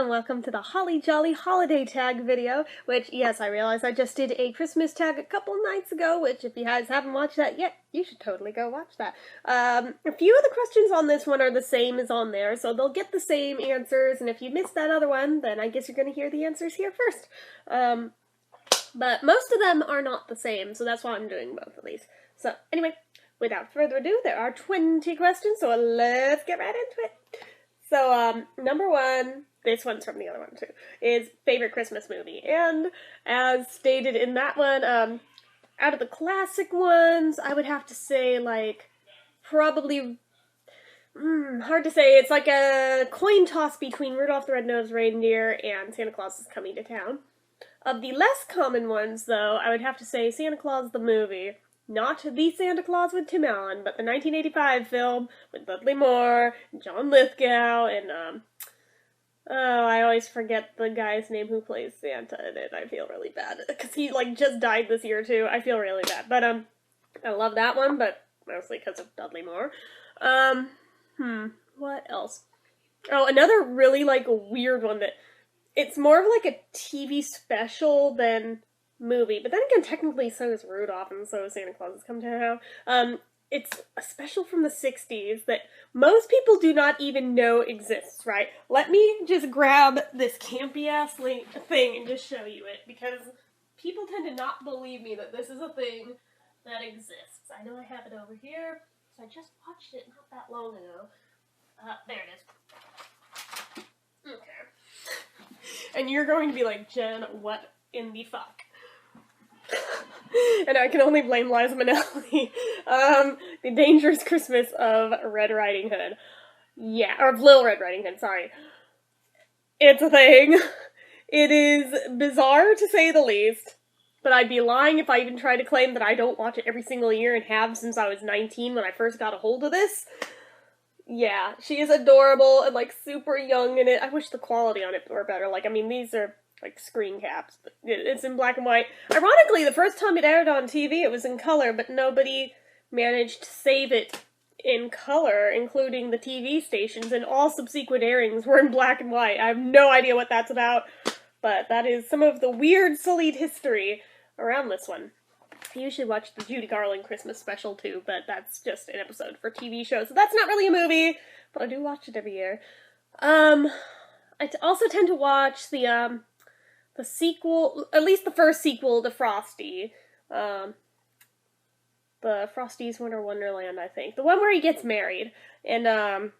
and welcome to the Holly Jolly Holiday Tag video, which, yes, I realize I just did a Christmas tag a couple nights ago, which if you guys haven't watched that yet, you should totally go watch that. A few of the questions on this one are the same as on there, so they'll get the same answers, and if you missed that other one, then I guess you're going to hear the answers here first. But most of them are not the same, so that's why I'm doing both of these. So, anyway, without further ado, there are 20 questions, so let's get right into it. So, number one, this one's from the other one too, is favorite Christmas movie. And as stated in that one, out of the classic ones, I would have to say, like, probably, hard to say, it's like a coin toss between Rudolph the Red-Nosed Reindeer and Santa Claus is Coming to Town. Of the less common ones, though, I would have to say Santa Claus the movie. Not the Santa Claus with Tim Allen, but the 1985 film with Dudley Moore, John Lithgow, and, I always forget the guy's name who plays Santa in it. I feel really bad, because he, like, just died this year, too. I feel really bad, but, I love that one, but mostly because of Dudley Moore. What else? Oh, another really, like, weird one that, it's more of, like, a TV special than movie, but then again, technically so is Rudolph and so is Santa Claus is Coming to Town. It's a special from the 60s that most people do not even know exists, right? Let me just grab this campy-ass thing and just show you it, because people tend to not believe me that this is a thing that exists. I know I have it over here, so I just watched it not that long ago. There it is. Okay. And you're going to be like, Jen, what in the fuck? And I can only blame Liza Minnelli. The Dangerous Christmas of Red Riding Hood. Yeah, or Little Red Riding Hood, sorry. It's a thing. It is bizarre to say the least, but I'd be lying if I even tried to claim that I don't watch it every single year and have since I was 19 when I first got a hold of this. Yeah, she is adorable and, like, super young in it. I wish the quality on it were better. Like, I mean, these are like screen caps, but it's in black and white. Ironically, the first time it aired on TV, it was in color, but nobody managed to save it in color, including the TV stations, and all subsequent airings were in black and white. I have no idea what that's about, but that is some of the weird, sullied history around this one. I usually watch the Judy Garland Christmas special too, but that's just an episode for TV shows, so that's not really a movie, but I do watch it every year. I also tend to watch the sequel, at least the first sequel to Frosty. The Frosty's Winter Wonderland, I think. The one where he gets married. And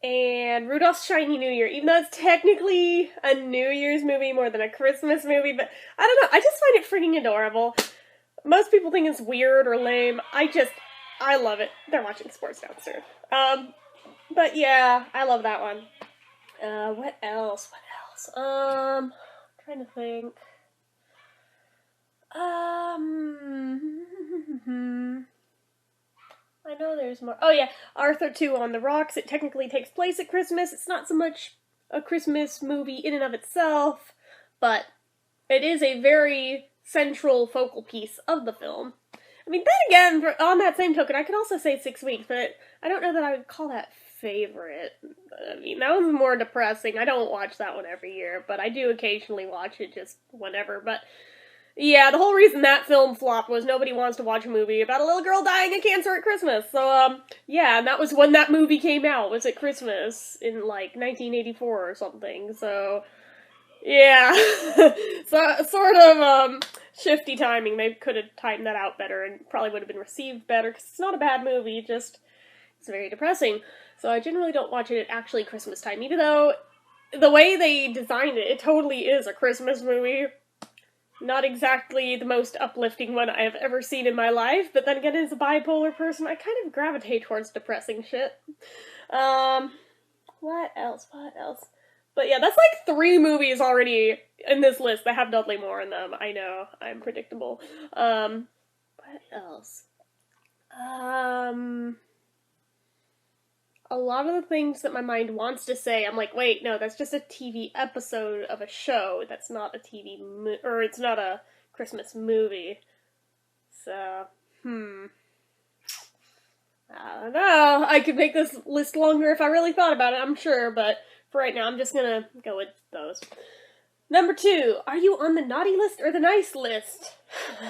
Rudolph's Shiny New Year, even though it's technically a New Year's movie more than a Christmas movie, but I don't know, I just find it freaking adorable. Most people think it's weird or lame. I love it. They're watching sports downstairs. But yeah, I love that one. What else? Trying to think. I know there's more. Oh yeah, Arthur 2 on the Rocks. It technically takes place at Christmas. It's not so much a Christmas movie in and of itself, but it is a very central focal piece of the film. I mean, then again, on that same token, I could also say 6 Weeks, but I don't know that I would call that favorite. I mean, that one's more depressing. I don't watch that one every year, but I do occasionally watch it just whenever. But yeah, the whole reason that film flopped was nobody wants to watch a movie about a little girl dying of cancer at Christmas. So, yeah, and that was when that movie came out, was at Christmas in, like, 1984 or something. So, yeah. So, sort of, shifty timing. They could have timed that out better and probably would have been received better, because it's not a bad movie, just it's very depressing. So I generally don't watch it at actually Christmas time, even though the way they designed it, it totally is a Christmas movie. Not exactly the most uplifting one I have ever seen in my life, but then again, as a bipolar person, I kind of gravitate towards depressing shit. What else? But yeah, that's like 3 movies already in this list that have Dudley Moore in them. I know, I'm predictable. What else? A lot of the things that my mind wants to say, I'm like, wait, no, that's just a TV episode of a show. That's not a or it's not a Christmas movie. So, I don't know. I could make this list longer if I really thought about it, I'm sure, but for right now, I'm just gonna go with those. Number 2, are you on the naughty list or the nice list?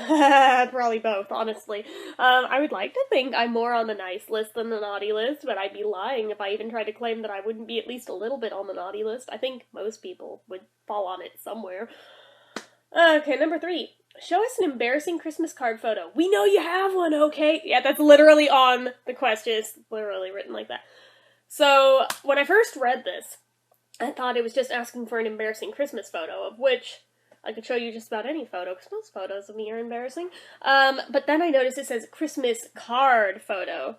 Probably both, honestly. I would like to think I'm more on the nice list than the naughty list, but I'd be lying if I even tried to claim that I wouldn't be at least a little bit on the naughty list. I think most people would fall on it somewhere. Okay, number 3. Show us an embarrassing Christmas card photo. We know you have one, okay? Yeah, that's literally on the question. It's literally written like that. So, when I first read this, I thought it was just asking for an embarrassing Christmas photo, of which I could show you just about any photo, because most photos of me are embarrassing. But then I noticed it says Christmas card photo.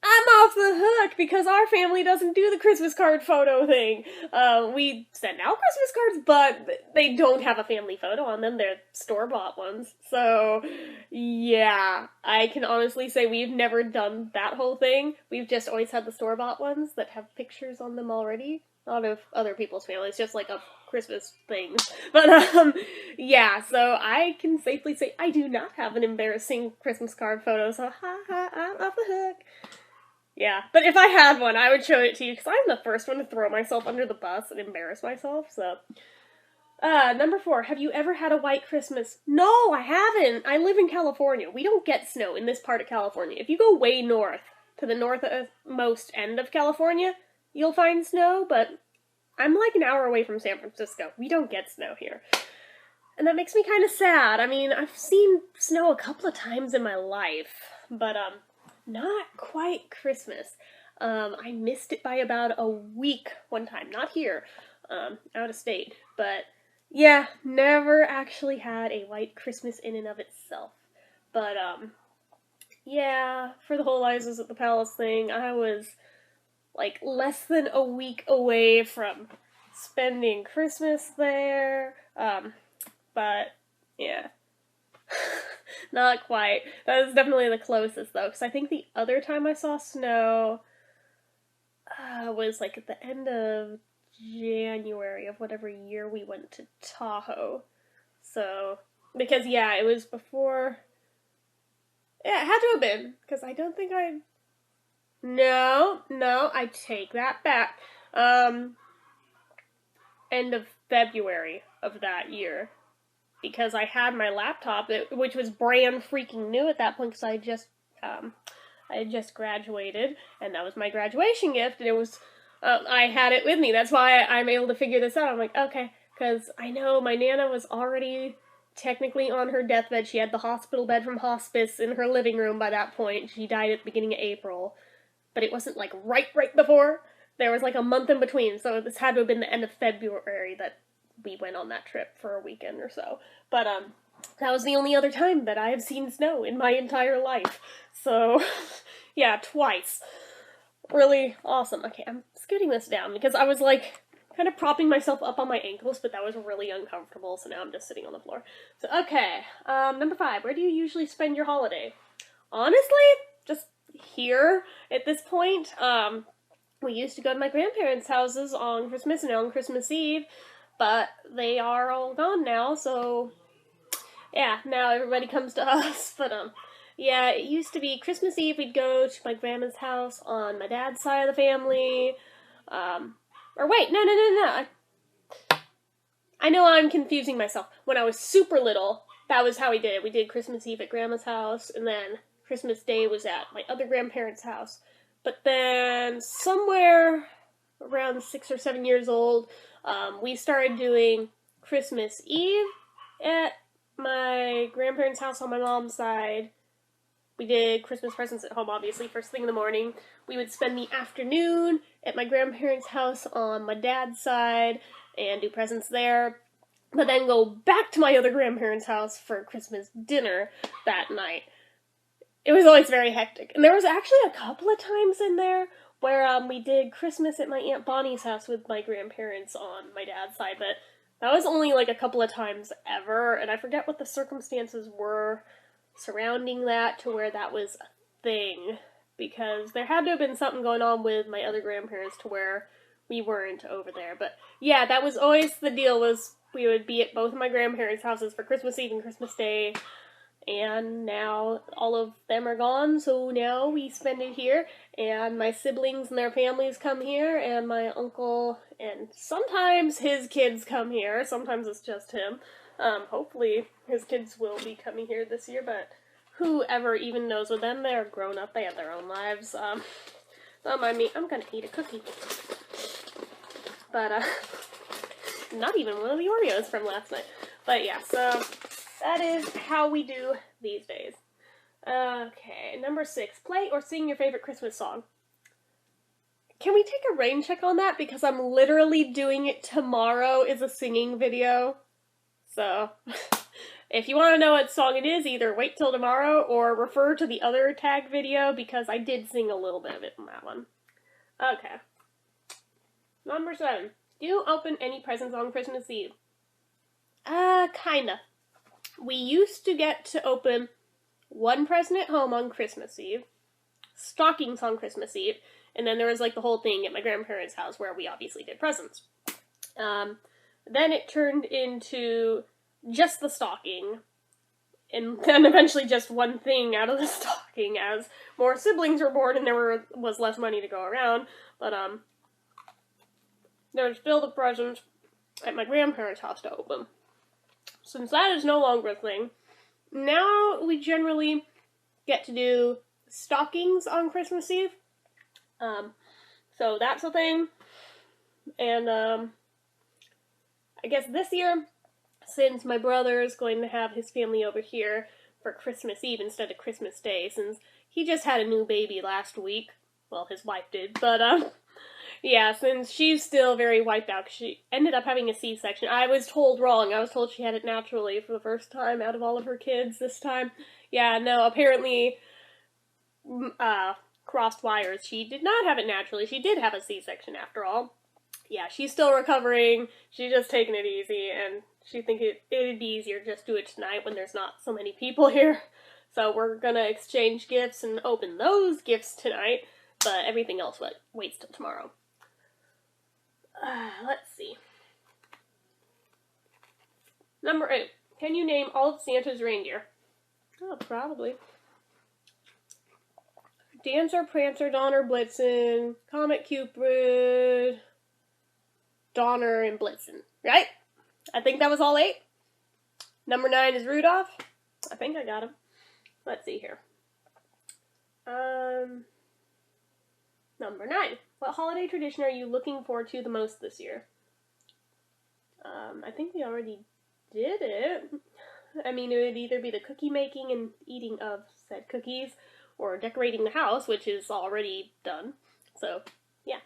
I'm off the hook, because our family doesn't do the Christmas card photo thing. We send out Christmas cards, but they don't have a family photo on them. They're store-bought ones. So, yeah, I can honestly say we've never done that whole thing. We've just always had the store-bought ones that have pictures on them already. Not of other people's families, just like of Christmas things. But, yeah, so I can safely say I do not have an embarrassing Christmas card photo, so I'm off the hook. Yeah, but if I had one, I would show it to you, because I'm the first one to throw myself under the bus and embarrass myself, so. Number 4, have you ever had a white Christmas? No, I haven't. I live in California. We don't get snow in this part of California. If you go way north, to the northmost end of California, you'll find snow, but I'm like an hour away from San Francisco. We don't get snow here. And that makes me kind of sad. I mean, I've seen snow a couple of times in my life, but, not quite Christmas. I missed it by about a week one time. Not here, out of state. But, yeah, never actually had a white Christmas in and of itself. But, yeah, for the whole Liza's at the Palace thing, I was, like, less than a week away from spending Christmas there. But, yeah. Not quite. That was definitely the closest, though, because I think the other time I saw snow was, like, at the end of January of whatever year we went to Tahoe. So, because, yeah, it was before. Yeah, it had to have been, because I don't think I. No, I take that back. End of February of that year. Because I had my laptop, which was brand freaking new at that point, because I had just graduated, and that was my graduation gift, and it was, I had it with me. That's why I'm able to figure this out. I'm like, okay, because I know my Nana was already technically on her deathbed. She had the hospital bed from hospice in her living room by that point. She died at the beginning of April, but it wasn't, like, right before. There was, like, a month in between, so this had to have been the end of February that we went on that trip for a weekend or so. But, that was the only other time that I have seen snow in my entire life. So, yeah, twice. Really awesome. Okay, I'm scooting this down because I was, like, kind of propping myself up on my ankles, but that was really uncomfortable, so now I'm just sitting on the floor. So, okay, number 5, where do you usually spend your holiday? Honestly, just here at this point. We used to go to my grandparents' houses on Christmas and on Christmas Eve, but they are all gone now, so yeah, now everybody comes to us. But, yeah, it used to be Christmas Eve, we'd go to my grandma's house on my dad's side of the family. Or wait, no. I know I'm confusing myself. When I was super little, that was how we did it. We did Christmas Eve at grandma's house, and then Christmas Day was at my other grandparents' house. But then, somewhere around 6 or 7 years old, we started doing Christmas Eve at my grandparents' house on my mom's side. We did Christmas presents at home, obviously, first thing in the morning. We would spend the afternoon at my grandparents' house on my dad's side and do presents there, but then go back to my other grandparents' house for Christmas dinner that night. It was always very hectic. And there was actually a couple of times in there where we did Christmas at my Aunt Bonnie's house with my grandparents on my dad's side, but that was only like a couple of times ever, and I forget what the circumstances were surrounding that to where that was a thing, because there had to have been something going on with my other grandparents to where we weren't over there. But yeah, that was always the deal, was we would be at both of my grandparents' houses for Christmas Eve and Christmas Day, and now all of them are gone, so now we spend it here, and my siblings and their families come here, and my uncle, and sometimes his kids come here, sometimes it's just him. Hopefully his kids will be coming here this year, but whoever even knows with them, they're grown up, they have their own lives. Don't mind me, I'm gonna eat a cookie. But, not even one of the Oreos from last night. But yeah, so that is how we do these days. Okay, number 6. Play or sing your favorite Christmas song. Can we take a rain check on that? Because I'm literally doing it tomorrow is a singing video. So, if you want to know what song it is, either wait till tomorrow or refer to the other tag video because I did sing a little bit of it in that one. Okay. Number 7. Do you open any presents on Christmas Eve? Kinda. We used to get to open one present at home on Christmas Eve, stockings on Christmas Eve, and then there was like the whole thing at my grandparents' house where we obviously did presents. Then it turned into just the stocking, and then eventually just one thing out of the stocking as more siblings were born and there was less money to go around, but there was still the presents at my grandparents' house to open. Since that is no longer a thing, now we generally get to do stockings on Christmas Eve. So that's a thing. And I guess this year, since my brother is going to have his family over here for Christmas Eve instead of Christmas Day, since he just had a new baby last week. Well, his wife did, but yeah, since she's still very wiped out, 'cause she ended up having a C-section. I was told wrong. I was told she had it naturally for the first time out of all of her kids this time. Yeah, no, apparently, crossed wires. She did not have it naturally. She did have a C-section after all. Yeah, she's still recovering. She's just taking it easy, and she thinks it'd be easier to just do it tonight when there's not so many people here. So we're gonna exchange gifts and open those gifts tonight, but everything else waits till tomorrow. Let's see. Number 8. Can you name all of Santa's reindeer? Oh, probably. Dancer, Prancer, Donner, Blitzen, Comet, Cupid, Donner, and Blitzen. Right? I think that was all 8. Number 9 is Rudolph. I think I got him. Let's see here. Number 9. What holiday tradition are you looking forward to the most this year? I think we already did it. I mean, it would either be the cookie making and eating of said cookies, or decorating the house, which is already done. So, yeah.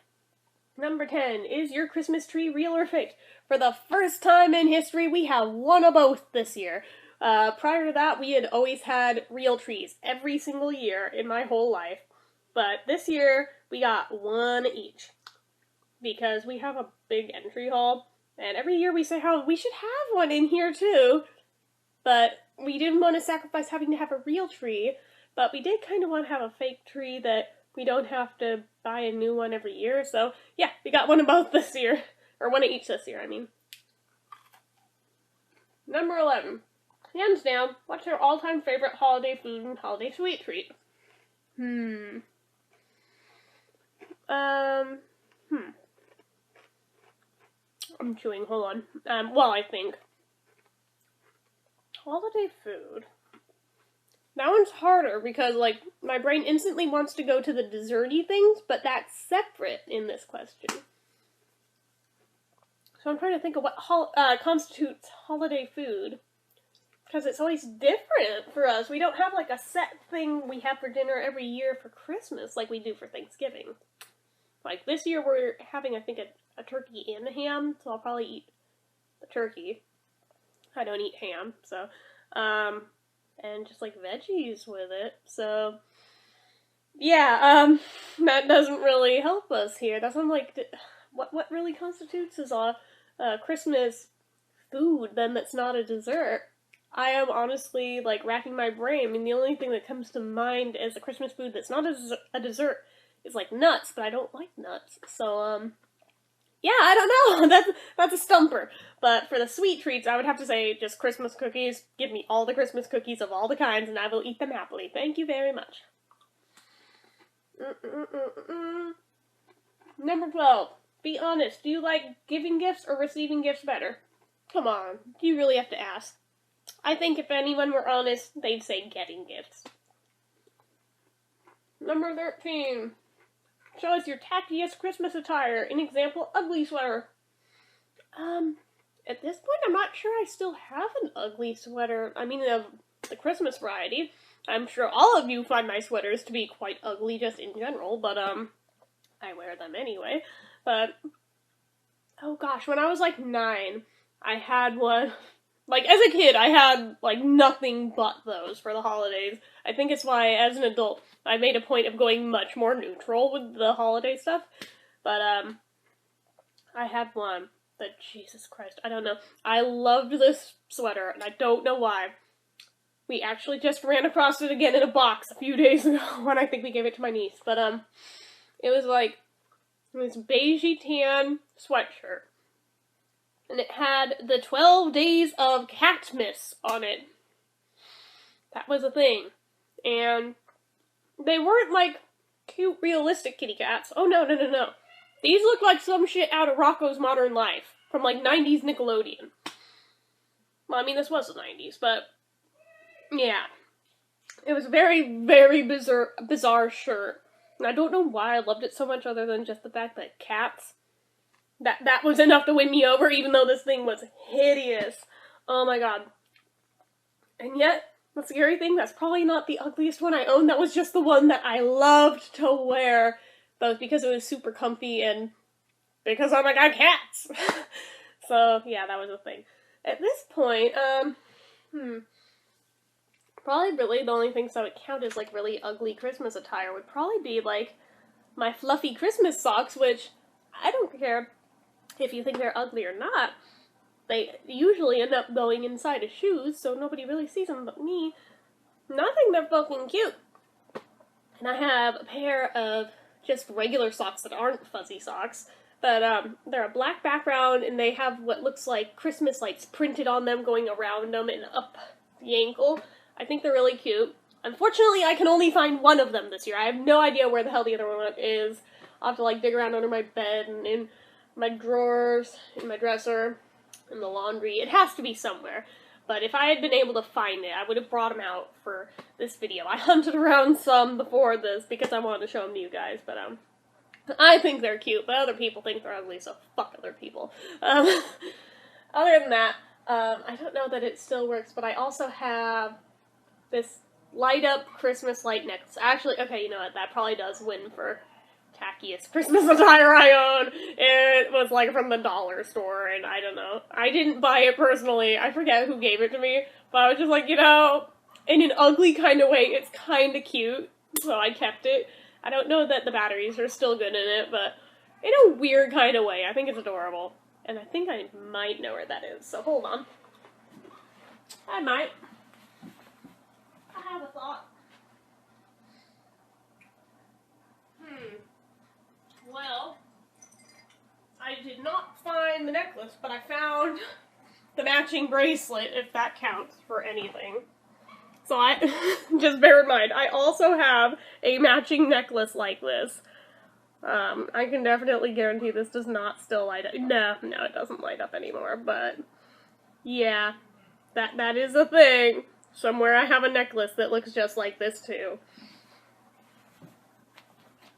Number 10. Is your Christmas tree real or fake? For the first time in history, we have one of both this year. Prior to that, we had always had real trees every single year in my whole life. But this year, we got one each. Because we have a big entry hall, and every year we say how we should have one in here too. But we didn't want to sacrifice having to have a real tree, but we did kind of want to have a fake tree that we don't have to buy a new one every year. So, yeah, we got one of both this year. Or one of each this year, I mean. Number 11. Hands down, what's your all-time favorite holiday food and holiday sweet treat? I'm chewing, hold on. Well, I think. Holiday food. That one's harder because, like, my brain instantly wants to go to the desserty things, but that's separate in this question. So I'm trying to think of what constitutes holiday food. Because it's always different for us. We don't have, like, a set thing we have for dinner every year for Christmas like we do for Thanksgiving. Like, this year we're having, I think, a turkey and a ham, so I'll probably eat the turkey. I don't eat ham, so, and just, like, veggies with it, so, yeah, that doesn't really help us here. That's what I'm like, what really constitutes as a Christmas food, then, that's not a dessert? I am honestly, like, racking my brain. I mean, the only thing that comes to mind as a Christmas food that's not a dessert is, like, nuts, but I don't like nuts. So, Yeah, I don't know. That's a stumper. But for the sweet treats, I would have to say just Christmas cookies. Give me all the Christmas cookies of all the kinds, and I will eat them happily. Thank you very much. Number 12. Be honest. Do you like giving gifts or receiving gifts better? Come on. You really have to ask. I think if anyone were honest, they'd say getting gifts. Number 13. Show us your tackiest Christmas attire. An example, ugly sweater. At this point, I'm not sure I still have an ugly sweater. I mean, of the Christmas variety. I'm sure all of you find my sweaters to be quite ugly just in general, but, I wear them anyway. But, oh gosh, when I was like 9, I had one. Like, as a kid, I had, like, nothing but those for the holidays. I think it's why, as an adult, I made a point of going much more neutral with the holiday stuff. But, I had one that, Jesus Christ, I don't know. I loved this sweater, and I don't know why. We actually just ran across it again in a box a few days ago when I think we gave it to my niece. But, it was like this beigey tan sweatshirt. And it had the 12 Days of Catmas on it. That was a thing. And they weren't like cute, realistic kitty cats. Oh no. These look like some shit out of Rocko's Modern Life from like 90s Nickelodeon. Well, I mean, this was the 90s, but yeah. It was a very, very bizarre shirt. And I don't know why I loved it so much other than just the fact that cats, that was enough to win me over, even though this thing was hideous. Oh my god. And yet, the scary thing, that's probably not the ugliest one I own. That was just the one that I loved to wear, both because it was super comfy and because oh my god, cats! So, yeah, that was a thing. At this point, probably really the only things that would count as, like, really ugly Christmas attire would probably be, like, my fluffy Christmas socks, which I don't care if you think they're ugly or not. They usually end up going inside of shoes, so nobody really sees them but me. And I think they're fucking cute. And I have a pair of just regular socks that aren't fuzzy socks, but they're a black background, and they have what looks like Christmas lights printed on them going around them and up the ankle. I think they're really cute. Unfortunately, I can only find one of them this year. I have no idea where the hell the other one is. I'll have to, like, dig around under my bed and in my drawers, in my dresser, in the laundry. It has to be somewhere. But if I had been able to find it, I would have brought them out for this video. I hunted around some before this because I wanted to show them to you guys. But, I think they're cute, but other people think they're ugly, so fuck other people. Other than that, I don't know that it still works, but I also have this light-up Christmas light necklace. Actually, okay, you know what, that probably does win for tackiest Christmas attire I own. It was, like, from the dollar store, and I don't know. I didn't buy it personally. I forget who gave it to me, but I was just like, you know, in an ugly kind of way, it's kind of cute, so I kept it. I don't know that the batteries are still good in it, but in a weird kind of way, I think it's adorable. And I think I might know where that is, so hold on. I might. I have a thought. Well, I did not find the necklace, but I found the matching bracelet, if that counts for anything. So just bear in mind, I also have a matching necklace like this. I can definitely guarantee this does not still light up. No, it doesn't light up anymore, but yeah, that is a thing. Somewhere I have a necklace that looks just like this too.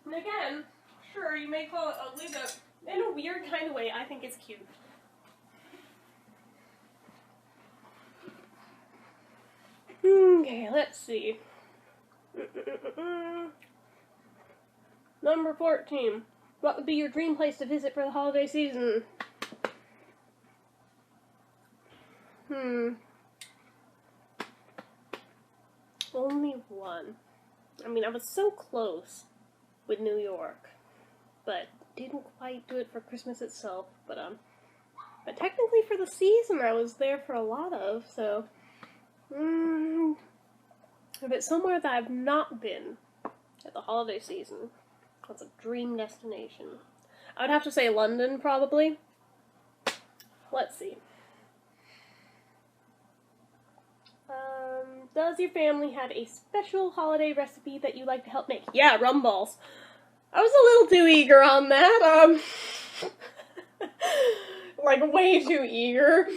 And again, sure, you may call it ugly, but in a weird kind of way, I think it's cute. Okay, let's see. Number 14. What would be your dream place to visit for the holiday season? Only one. I mean, I was so close with New York, but didn't quite do it for Christmas itself. But technically for the season, I was there for a lot of, so if it's somewhere that I've not been at the holiday season, that's a dream destination. I would have to say London, probably. Let's see. Does your family have a special holiday recipe that you like to help make? Yeah, rum balls. I was a little too eager on that, like, way too eager.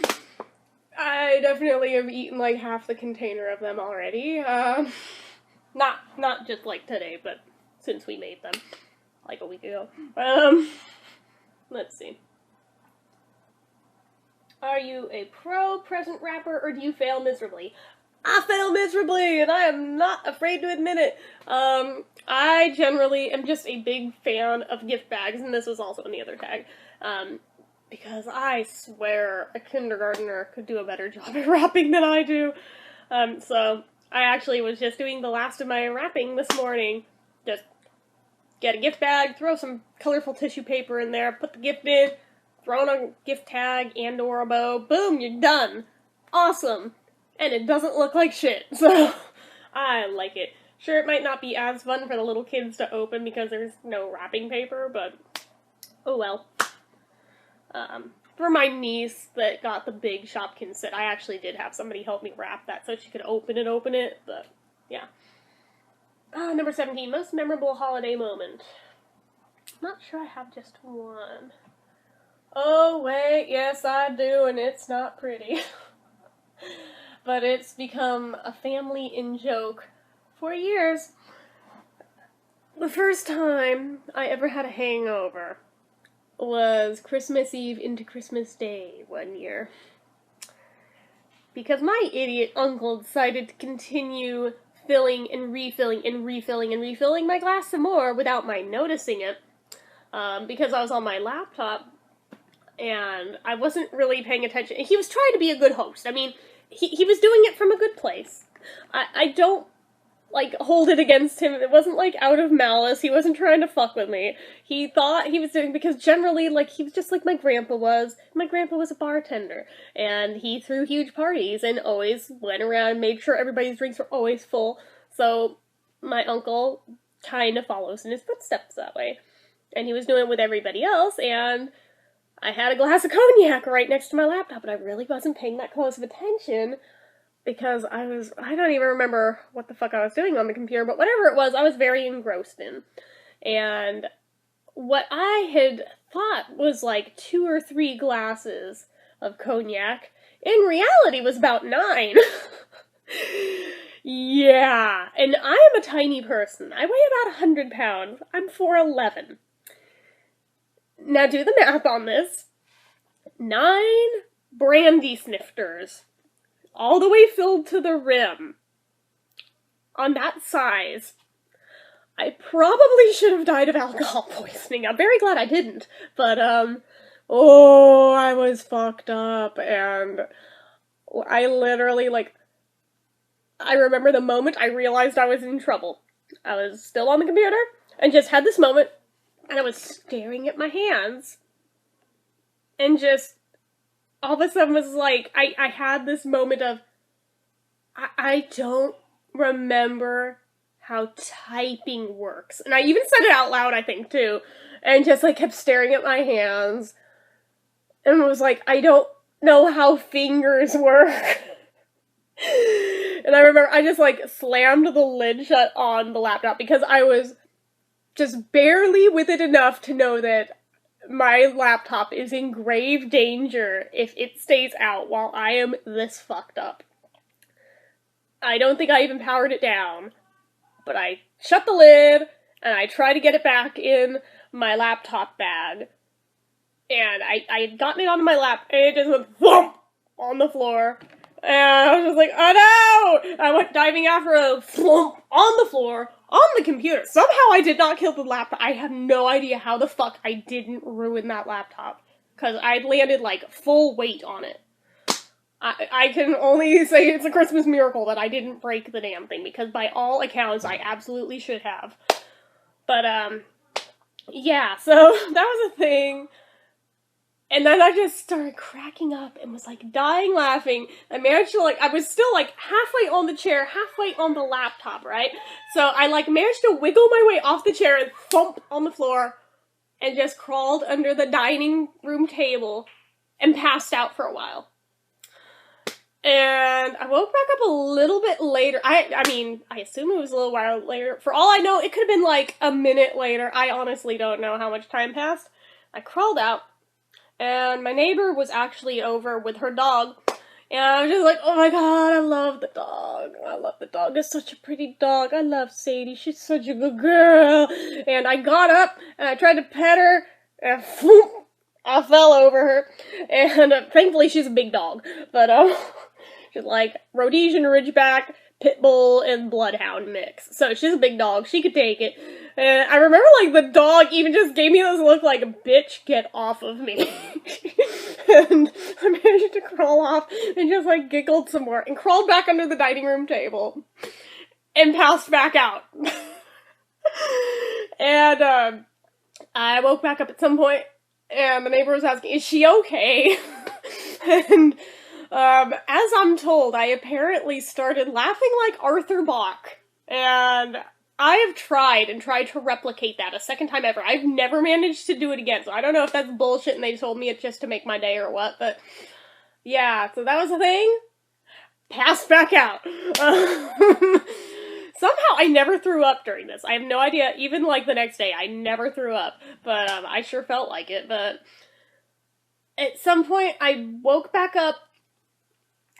I definitely have eaten, like, half the container of them already. Not just, like, today, but since we made them, like, a week ago. Let's see. Are you a pro present wrapper, or do you fail miserably? I fail miserably, and I am not afraid to admit it. I generally am just a big fan of gift bags, and this was also in the other tag, because I swear a kindergartner could do a better job at wrapping than I do. So I actually was just doing the last of my wrapping this morning. Just get a gift bag, throw some colorful tissue paper in there, put the gift in, throw in a gift tag and or a bow, boom, you're done. Awesome. And it doesn't look like shit, so I like it. Sure, it might not be as fun for the little kids to open because there's no wrapping paper, but oh well. For my niece that got the big Shopkins set, I actually did have somebody help me wrap that so she could open it, but yeah. Number 17, most memorable holiday moment. Not sure I have just one. Oh wait, yes I do, and it's not pretty. But it's become a family in-joke for years. The first time I ever had a hangover was Christmas Eve into Christmas Day one year. Because my idiot uncle decided to continue filling and refilling and refilling and refilling my glass some more without my noticing it. Because I was on my laptop and I wasn't really paying attention. He was trying to be a good host. I mean, he was doing it from a good place. I don't, like, hold it against him. It wasn't, like, out of malice. He wasn't trying to fuck with me. He thought he was doing, because generally, like, he was just like my grandpa was. My grandpa was a bartender, and he threw huge parties and always went around and made sure everybody's drinks were always full. So my uncle kind of follows in his footsteps that way. And he was doing it with everybody else, and I had a glass of cognac right next to my laptop, and I really wasn't paying that close of attention because I don't even remember what the fuck I was doing on the computer, but whatever it was, I was very engrossed in. And what I had thought was like 2 or 3 glasses of cognac, in reality was about 9. Yeah, and I am a tiny person. I weigh about 100 pounds. I'm 4'11". Now do the math on this. 9 brandy snifters, all the way filled to the rim, on that size. I probably should have died of alcohol poisoning. I'm very glad I didn't, but, oh, I was fucked up, and I literally, like, I remember the moment I realized I was in trouble. I was still on the computer, and just had this moment, and I was staring at my hands, and just, all of a sudden was like, I had this moment of, I don't remember how typing works. And I even said it out loud, I think, too, and just, like, kept staring at my hands, and was like, I don't know how fingers work. And I remember I just, like, slammed the lid shut on the laptop, because I was just barely with it enough to know that my laptop is in grave danger if it stays out while I am this fucked up. I don't think I even powered it down, but I shut the lid, and I tried to get it back in my laptop bag, and I had gotten it onto my lap, and it just went thump on the floor, and I was just like, oh no! I went diving after a thump on the floor, on the computer. Somehow I did not kill the laptop. I have no idea how the fuck I didn't ruin that laptop, because I landed, like, full weight on it. I can only say it's a Christmas miracle that I didn't break the damn thing, because by all accounts, I absolutely should have. But, yeah, so that was a thing. And then I just started cracking up and was, like, dying laughing. I managed to, like, I was still, like, halfway on the chair, halfway on the laptop, right? So I, like, managed to wiggle my way off the chair and thump on the floor. and just crawled under the dining room table and passed out for a while. And I woke back up a little bit later. I mean, I assume it was a little while later. For all I know, it could have been like a minute later. I honestly don't know how much time passed. I crawled out, and my neighbor was actually over with her dog. And I was just like, oh my god, I love the dog. I love the dog. It's such a pretty dog. I love Sadie. She's such a good girl. And I got up, and I tried to pet her, and whoop, I fell over her. And thankfully, she's a big dog. But, she's like Rhodesian Ridgeback, Pit Bull, and Bloodhound mix. So she's a big dog. She could take it. And I remember, like, the dog even just gave me this look like, bitch, get off of me. And I managed to crawl off and just, like, giggled some more and crawled back under the dining room table and passed back out. And, I woke back up at some point, and the neighbor was asking, is she okay? And, as I'm told, I apparently started laughing like Arthur Bach, and I have tried to replicate that a second time ever. I've never managed to do it again, so I don't know if that's bullshit and they told me it just to make my day or what, but yeah, so that was the thing. Passed back out. Somehow I never threw up during this. I have no idea, even like the next day, I never threw up, but I sure felt like it, but at some point I woke back up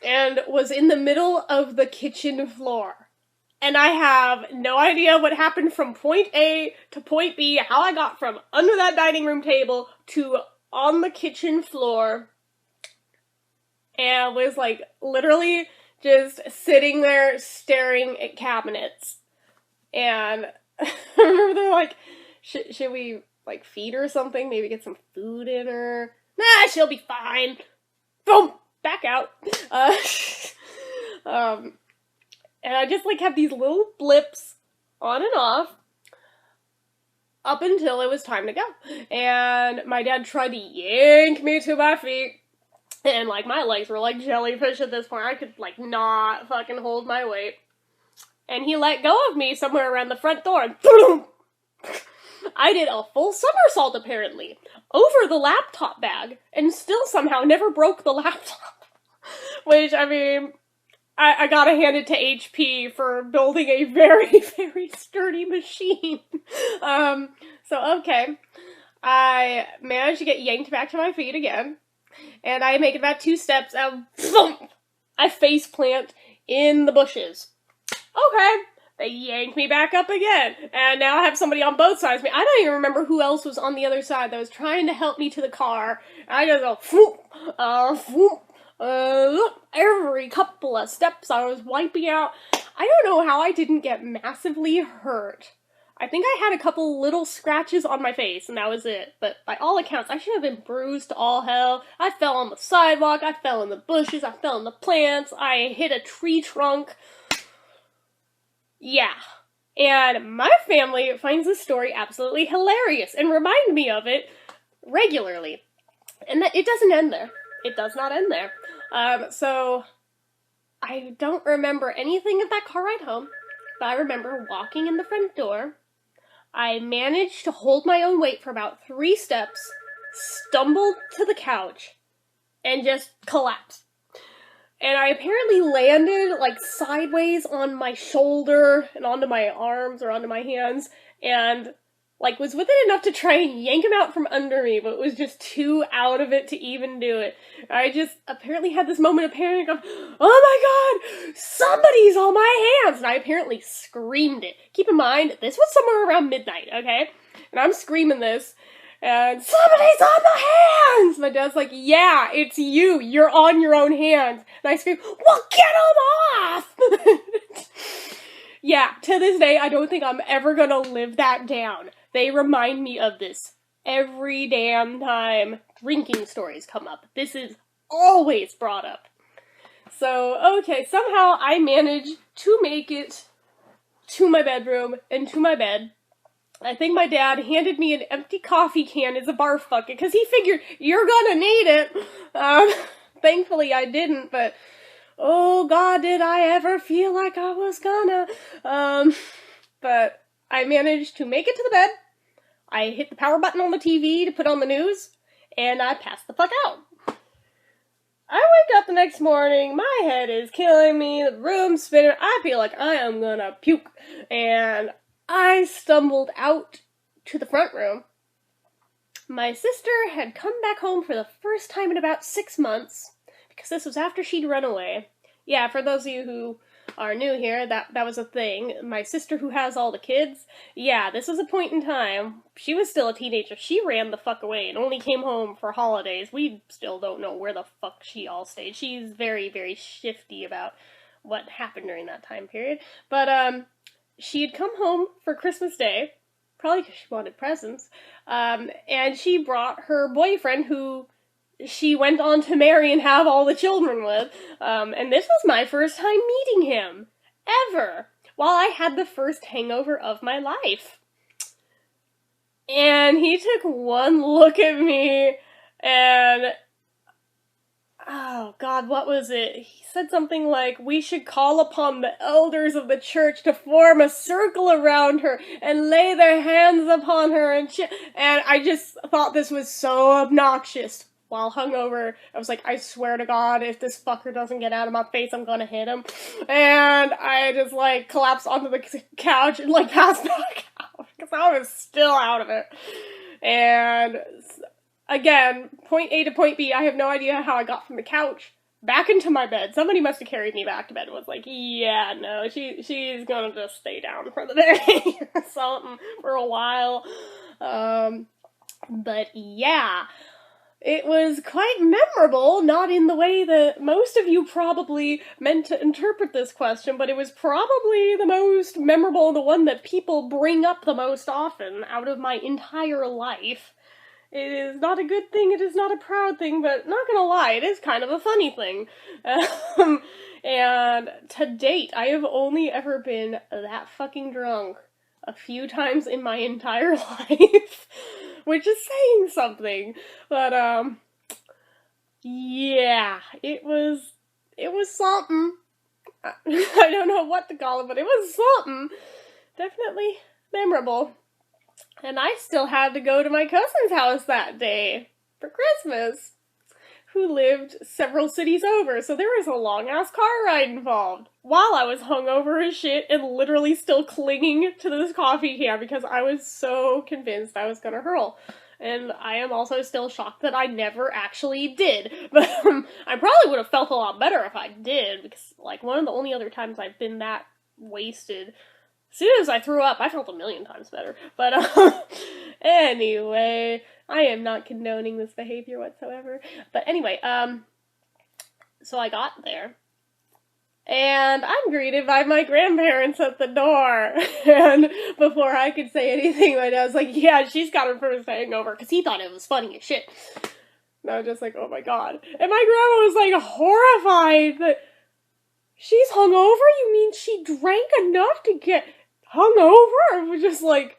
and was in the middle of the kitchen floor. And I have no idea what happened from point A to point B, how I got from under that dining room table to on the kitchen floor. And was like literally just sitting there staring at cabinets. And I remember they're like, should we like feed her something? Maybe get some food in her? Nah, she'll be fine. Boom! Back out. And I just like have these little blips on and off up until it was time to go. And my dad tried to yank me to my feet. And like my legs were like jellyfish at this point. I could like not fucking hold my weight. And he let go of me somewhere around the front door and boom! I did a full somersault apparently over the laptop bag and still somehow never broke the laptop. Which, I mean, I gotta hand it to HP for building a very, very sturdy machine. So, okay. I managed to get yanked back to my feet again. And I make it about 2 steps and boom! I face plant in the bushes. Okay. They yanked me back up again. And now I have somebody on both sides of me. I don't even remember who else was on the other side that was trying to help me to the car. And I just go, whoop, whoop. Look, every couple of steps I was wiping out. I don't know how I didn't get massively hurt. I think I had a couple little scratches on my face, and that was it. But by all accounts, I should have been bruised to all hell. I fell on the sidewalk, I fell in the bushes, I fell in the plants, I hit a tree trunk. Yeah. And my family finds this story absolutely hilarious and remind me of it regularly. And that it doesn't end there. It does not end there. So I don't remember anything of that car ride home, but I remember walking in the front door. I managed to hold my own weight for about 3 steps, stumbled to the couch, and just collapsed. And I apparently landed, like, sideways on my shoulder and onto my arms or onto my hands, and like, was within enough to try and yank him out from under me, but was just too out of it to even do it. I just apparently had this moment of panic of, oh my god, somebody's on my hands! And I apparently screamed it. Keep in mind, this was somewhere around midnight, okay? And I'm screaming this, and somebody's on my hands! My dad's like, yeah, it's you, you're on your own hands. And I scream, well, get them off! Yeah, to this day, I don't think I'm ever gonna live that down. They remind me of this every damn time drinking stories come up. This is always brought up. So, okay, somehow I managed to make it to my bedroom and to my bed. I think my dad handed me an empty coffee can as a barf bucket, because he figured, you're gonna need it. Thankfully I didn't, but oh god, did I ever feel like I was gonna. But I managed to make it to the bed. I hit the power button on the TV to put on the news, and I passed the fuck out. I wake up the next morning, my head is killing me, the room's spinning, I feel like I am gonna puke, and I stumbled out to the front room. My sister had come back home for the first time in about 6 months, because this was after she'd run away. Yeah, for those of you who are new here, that was a thing. My sister who has all the kids, yeah, this was a point in time. She was still a teenager. She ran the fuck away and only came home for holidays. We still don't know where the fuck she all stayed. She's very, very shifty about what happened during that time period. But, she had come home for Christmas Day, probably because she wanted presents, and she brought her boyfriend who she went on to marry and have all the children with, and this was my first time meeting him, ever, while I had the first hangover of my life. And he took one look at me, and oh God, what was it? He said something like, we should call upon the elders of the church to form a circle around her and lay their hands upon her, and I just thought this was so obnoxious. While hungover, I was like, I swear to God, if this fucker doesn't get out of my face, I'm gonna hit him. And I just, like, collapsed onto the couch and, like, passed back out, because I was still out of it. And again, point A to point B, I have no idea how I got from the couch back into my bed. Somebody must have carried me back to bed and was like, yeah, no, she's gonna just stay down for the day or something for a while. But yeah, it was quite memorable, not in the way that most of you probably meant to interpret this question, but it was probably the most memorable, the one that people bring up the most often out of my entire life. It is not a good thing, it is not a proud thing, but not gonna lie, it is kind of a funny thing. And to date, I have only ever been that fucking drunk a few times in my entire life, which is saying something. But, yeah, it was something. I don't know what to call it, but it was something. Definitely memorable. And I still had to go to my cousin's house that day for Christmas, who lived several cities over, so there was a long-ass car ride involved, while I was hungover as shit and literally still clinging to this coffee can because I was so convinced I was gonna hurl. And I am also still shocked that I never actually did, but I probably would have felt a lot better if I did, because, like, one of the only other times I've been that wasted, as soon as I threw up, I felt a million times better. But, anyway, I am not condoning this behavior whatsoever. But anyway, so I got there, and I'm greeted by my grandparents at the door. And before I could say anything, my dad was like, yeah, she's got her first hangover, because he thought it was funny as shit. And I was just like, oh my God. And my grandma was like horrified that she's hungover? You mean she drank enough to get hungover? I was just like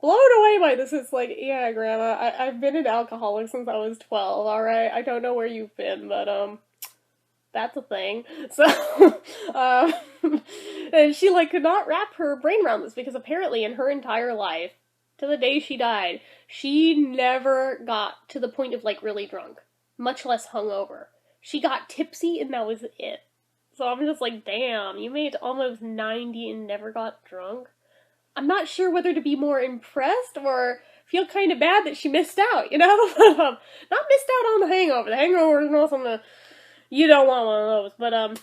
blown away by this. It's like, yeah, Grandma, I've been an alcoholic since I was 12, alright? I don't know where you've been, but, that's a thing. So, and she, like, could not wrap her brain around this, because apparently in her entire life, to the day she died, she never got to the point of, like, really drunk, much less hungover. She got tipsy, and that was it. So I'm just like, damn, you made almost 90 and never got drunk? I'm not sure whether to be more impressed or feel kind of bad that she missed out, you know? Not missed out on the hangover. The hangover is not something you don't want one of those, but the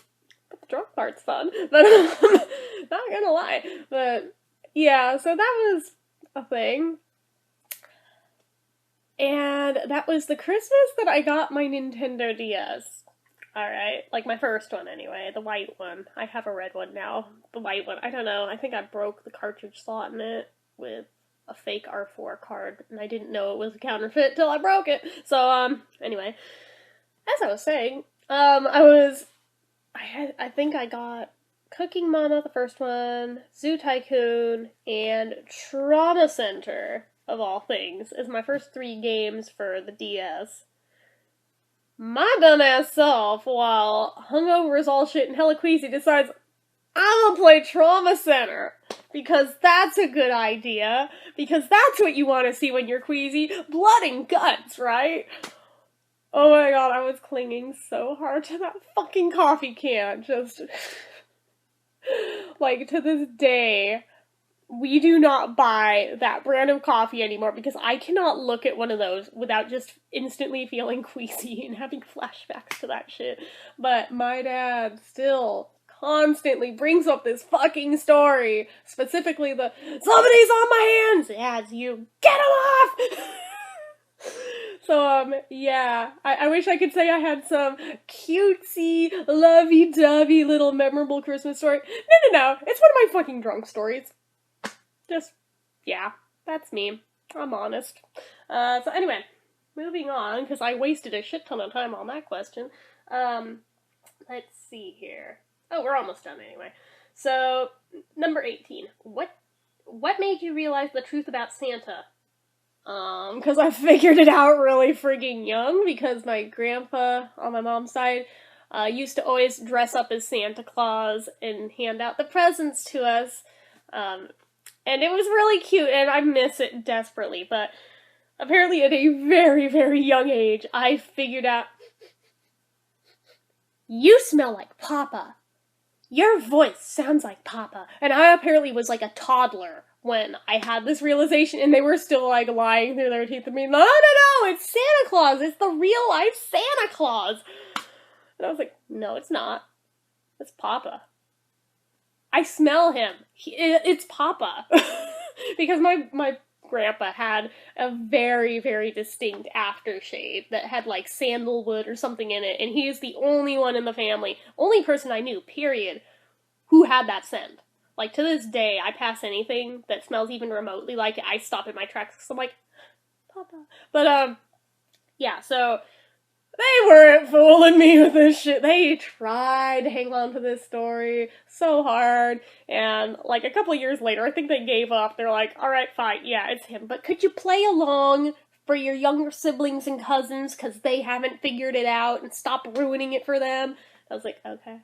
drunk part's fun. But, not gonna lie. But, yeah, so that was a thing. And that was the Christmas that I got my Nintendo DS. Alright, like my first one anyway, the white one. I have a red one now. The white one, I don't know, I think I broke the cartridge slot in it with a fake R4 card, and I didn't know it was a counterfeit till I broke it. So, anyway, as I was saying, I think I got Cooking Mama, the first one, Zoo Tycoon, and Trauma Center, of all things, is my first 3 games for the DS. My dumbass self, while hungover as all shit and hella queasy, decides I'm gonna play Trauma Center, because that's a good idea, because that's what you want to see when you're queasy. Blood and guts, right? Oh my god, I was clinging so hard to that fucking coffee can, just... like, to this day, we do not buy that brand of coffee anymore because I cannot look at one of those without just instantly feeling queasy and having flashbacks to that shit. But my dad still constantly brings up this fucking story, specifically the "somebody's on my hands." Yeah, it's you. Get him off. So, yeah, I wish I could say I had some cutesy, lovey-dovey little memorable Christmas story. No, it's one of my fucking drunk stories. Just, yeah, that's me. I'm honest. So anyway, moving on, because I wasted a shit ton of time on that question. Let's see here. Oh, we're almost done anyway. So, number 18. What made you realize the truth about Santa? Because I figured it out really frigging young, because my grandpa, on my mom's side, used to always dress up as Santa Claus and hand out the presents to us. And it was really cute, and I miss it desperately, but apparently at a very, very young age, I figured out, you smell like Papa. Your voice sounds like Papa. And I apparently was like a toddler when I had this realization, and they were still like lying through their teeth at me. No, it's Santa Claus. It's the real life Santa Claus. And I was like, no, it's not. It's Papa. I smell him. It's Papa. Because my grandpa had a very, very distinct aftershave that had like sandalwood or something in it, and he is the only one in the family, only person I knew, period, who had that scent. Like, to this day, I pass anything that smells even remotely like it, I stop in my tracks because I'm like, Papa. But, yeah, so they weren't fooling me with this shit. They tried to hang on to this story so hard, and like a couple years later, I think they gave up. They're like, alright, fine, yeah, it's him, but could you play along for your younger siblings and cousins, because they haven't figured it out, and stop ruining it for them? I was like, okay,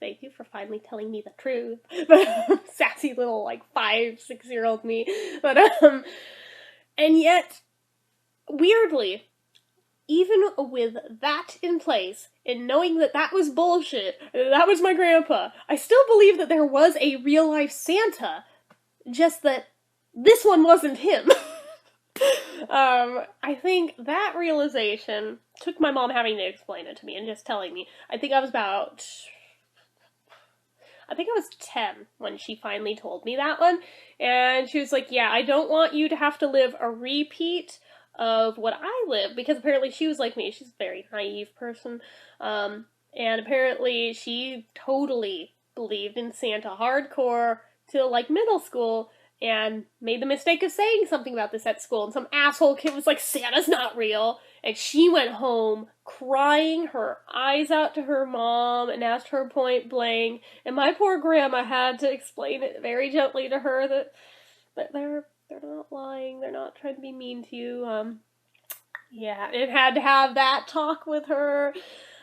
thank you for finally telling me the truth. But sassy little, like, 5-6-year-old me. But, and yet, weirdly, even with that in place, and knowing that that was bullshit, that was my grandpa, I still believe that there was a real-life Santa, just that this one wasn't him. I think that realization took my mom having to explain it to me and just telling me. I think I was 10 when she finally told me that one, and she was like, yeah, I don't want you to have to live a repeat of what I lived, because apparently she was like me, she's a very naive person, and apparently she totally believed in Santa hardcore till like middle school, and made the mistake of saying something about this at school, and some asshole kid was like, Santa's not real, and she went home crying her eyes out to her mom and asked her point blank, and my poor grandma had to explain it very gently to her that they're not lying, they're not trying to be mean to you. Yeah, it had to have that talk with her,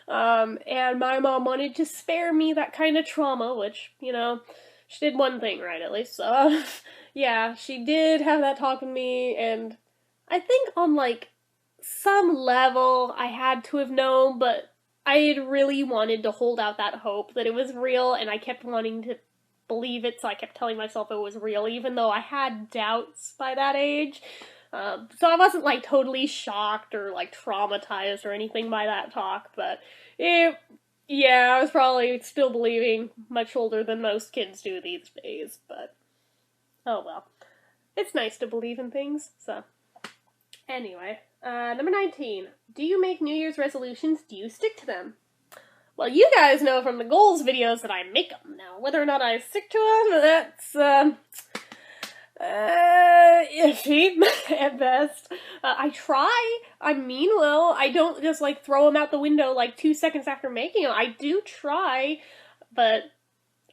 and my mom wanted to spare me that kind of trauma, which, you know, she did one thing right, at least, so, yeah, she did have that talk with me, and I think on, like, some level I had to have known, but I had really wanted to hold out that hope that it was real, and I kept wanting to believe it, so I kept telling myself it was real, even though I had doubts by that age. So I wasn't, like, totally shocked or, like, traumatized or anything by that talk, but yeah, I was probably still believing much older than most kids do these days, but oh well. It's nice to believe in things, so. Anyway, number 19. Do you make New Year's resolutions? Do you stick to them? Well, you guys know from the goals videos that I make them. Now, whether or not I stick to them, that's, iffy, at best. I try. I mean well. I don't just, like, throw them out the window, like, 2 seconds after making them. I do try, but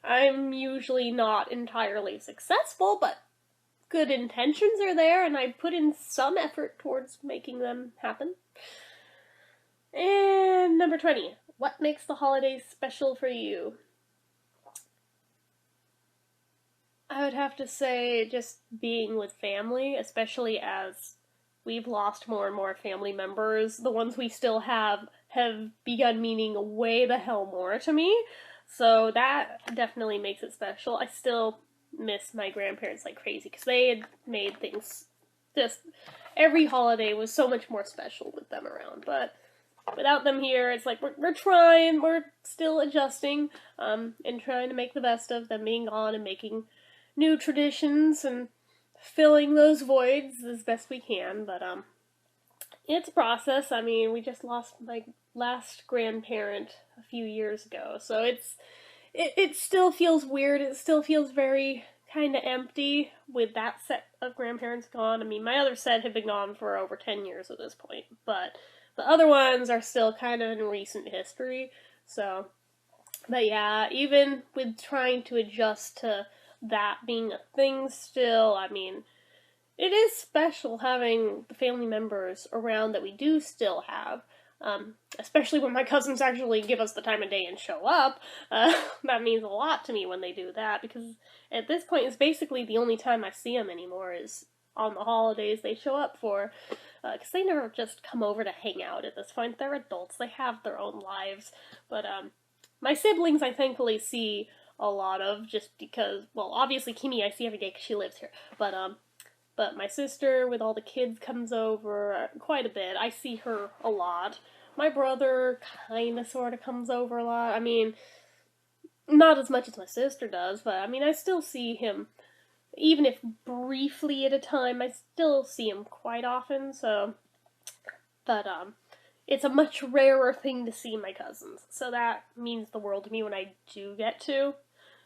I'm usually not entirely successful, but good intentions are there, and I put in some effort towards making them happen. And number 20. What makes the holidays special for you? I would have to say just being with family, especially as we've lost more and more family members. The ones we still have begun meaning way the hell more to me. So that definitely makes it special. I still miss my grandparents like crazy because they had made things just every holiday was so much more special with them around. But without them here, it's like we're trying, we're still adjusting, and trying to make the best of them being gone and making new traditions and filling those voids as best we can. But it's a process. I mean, we just lost my last grandparent a few years ago, so it still feels weird. It still feels very kind of empty with that set of grandparents gone. I mean, my other set have been gone for over 10 years at this point, but the other ones are still kind of in recent history. So, but yeah, even with trying to adjust to that being a thing still, I mean, it is special having the family members around that we do still have. Especially when my cousins actually give us the time of day and show up. That means a lot to me when they do that, because at this point it's basically the only time I see them anymore is on the holidays they show up for, because they never just come over to hang out at this point. They're adults, they have their own lives. But my siblings I thankfully see a lot of, just because, well, obviously Kimi I see every day because she lives here, but my sister, with all the kids, comes over quite a bit. I see her a lot. My brother kinda sorta comes over a lot. I mean, not as much as my sister does, but I mean, I still see him, even if briefly at a time, I still see him quite often, so, but, it's a much rarer thing to see my cousins, so that means the world to me when I do get to.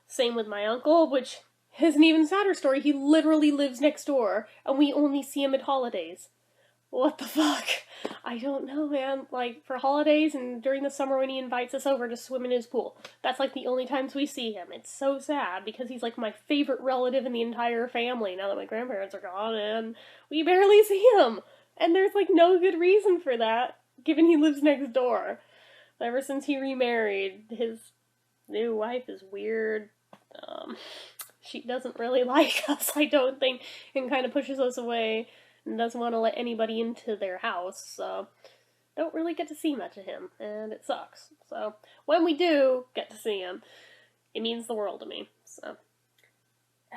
Same with my uncle, which is an even sadder story. He literally lives next door, and we only see him at holidays. What the fuck? I don't know, man. Like, for holidays and during the summer when he invites us over to swim in his pool. That's, like, the only times we see him. It's so sad, because he's, like, my favorite relative in the entire family, now that my grandparents are gone, and we barely see him. And there's, like, no good reason for that, given he lives next door. Ever since he remarried, his new wife is weird. She doesn't really like us, I don't think, and kind of pushes us away and doesn't want to let anybody into their house, so don't really get to see much of him, and it sucks. So when we do get to see him, it means the world to me. So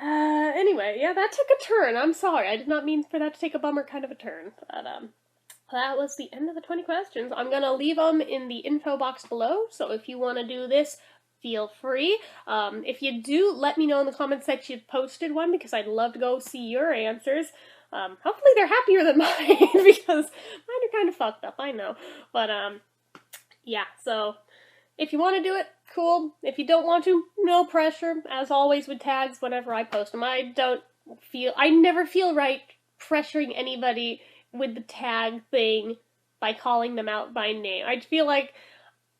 anyway, yeah, that took a turn. I'm sorry, I did not mean for that to take a bummer kind of a turn. But that was the end of the 20 questions. I'm gonna leave them in the info box below, so if you want to do this, feel free. If you do, let me know in the comments that you've posted one, because I'd love to go see your answers. Hopefully they're happier than mine, because mine are kind of fucked up, I know. But, yeah, so if you want to do it, cool. If you don't want to, no pressure. As always with tags, whenever I post them, I never feel right pressuring anybody with the tag thing by calling them out by name. I feel like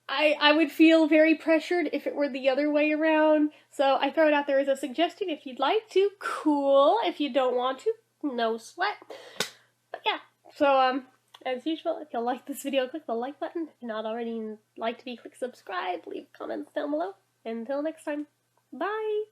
I would feel very pressured if it were the other way around, so I throw it out there as a suggestion. If you'd like to, cool. If you don't want to, no sweat. But yeah, so as usual, if you like this video, click the like button. If you're not already like to be, click subscribe, leave comments down below. Until next time, bye!